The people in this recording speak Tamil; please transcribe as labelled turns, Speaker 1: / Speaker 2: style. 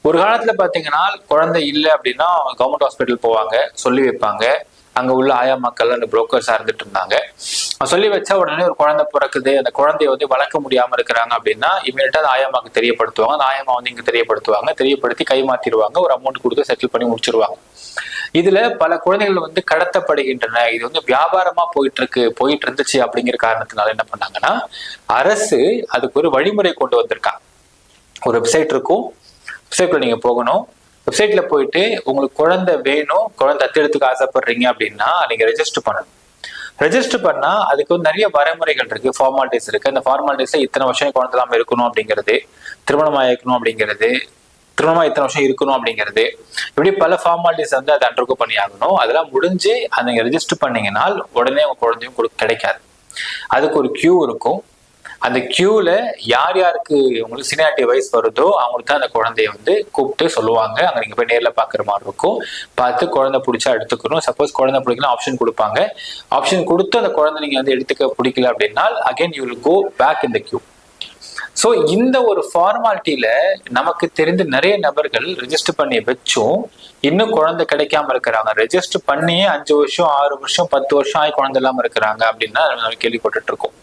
Speaker 1: ஒரு காலத்துல பாத்தீங்கன்னா குழந்தை இல்லை அப்படின்னா கவர்மெண்ட் ஹாஸ்பிட்டல் போவாங்க, சொல்லி வைப்பாங்க. அங்க உள்ள ஆயா மக்கள் அந்த புரோக்கர்ஸா இருந்துட்டு இருந்தாங்க. சொல்லி வச்சா உடனே ஒரு குழந்தை பிறக்குது, அந்த குழந்தைய வந்து வளர்க்க முடியாம இருக்கிறாங்க அப்படின்னா இமீடியட்டா அந்த ஆயாமாக்கு தெரியப்படுத்துவாங்க. அந்த ஆயாமா வந்து இங்க தெரியப்படுத்துவாங்க, தெரியப்படுத்தி கைமாத்திடுவாங்க, ஒரு அமௌண்ட் கொடுத்து செட்டில் பண்ணி முடிச்சிருவாங்க. இதுல பல குழந்தைகள் வந்து கடத்தப்படுகின்றன. இது வந்து வியாபாரமா போயிட்டு இருந்துச்சு அப்படிங்கிற காரணத்தினால என்ன பண்ணாங்கன்னா அரசு அதுக்கு ஒரு வழிமுறை கொண்டு வந்திருக்காங்க. ஒரு வெப்சைட் இருக்கும், வெப்சைட்ல நீங்க போகணும். வெப்சைட்ல போயிட்டு உங்களுக்கு குழந்தை வேணும், குழந்தை தத்தெடுத்துக்க ஆசைப்படுறீங்க அப்படின்னா நீங்க ரெஜிஸ்டர் பண்ணணும். ரெஜிஸ்டர் பண்ணா அதுக்கு வந்து நிறைய வரைமுறைகள் இருக்கு, ஃபார்மாலிட்டிஸ் இருக்கு. அந்த ஃபார்மாலிட்டிஸ்ல இத்தனை வருஷம் குழந்தை இல்லாம இருக்கணும் அப்படிங்கிறது, திருமணம் ஆயிருக்கணும் அப்படிங்கிறது, திருமணமா இத்தனை வருஷம் இருக்கணும் அப்படிங்கிறது, இப்படி பல ஃபார்மாலிட்டிஸ் வந்து அதை அண்டர்கோ பண்ணி ஆகணும். அதெல்லாம் முடிஞ்சு அதை நீங்க ரெஜிஸ்டர் பண்ணீங்கன்னா உடனே உங்க குழந்தையும் கிடைக்காது. அதுக்கு ஒரு கியூ இருக்கும். அந்த கியூல யார் யாருக்கு உங்களுக்கு சீனியாரிட்டி வைஸ் வருதோ அவங்களுக்கு தான் அந்த குழந்தைய வந்து கூப்பிட்டு சொல்லுவாங்க. அங்க நீங்க போய் நேர்ல பாக்குற மாதிரி இருக்கும். பார்த்து குழந்தை பிடிச்சா எடுத்துக்கணும். சப்போஸ் குழந்தை பிடிக்கலாம் ஆப்ஷன் கொடுப்பாங்க. ஆப்ஷன் கொடுத்து அந்த குழந்தை நீங்க வந்து எடுத்துக்க பிடிக்கல அப்படின்னா again you will go back in the queue. So இந்த ஒரு ஃபார்மாலிட்டியில நமக்கு தெரிந்து நிறைய நபர்கள் ரெஜிஸ்டர் பண்ணி வச்சும் இன்னும் குழந்தை கிடைக்காம இருக்கிறாங்க. ரெஜிஸ்டர் பண்ணியே 5 வருஷம் 6 வருஷம் 10 வருஷம் ஆகி குழந்தை இல்லாம இருக்கிறாங்க அப்படின்னா நம்ம கேள்விப்பட்டு இருக்கோம்.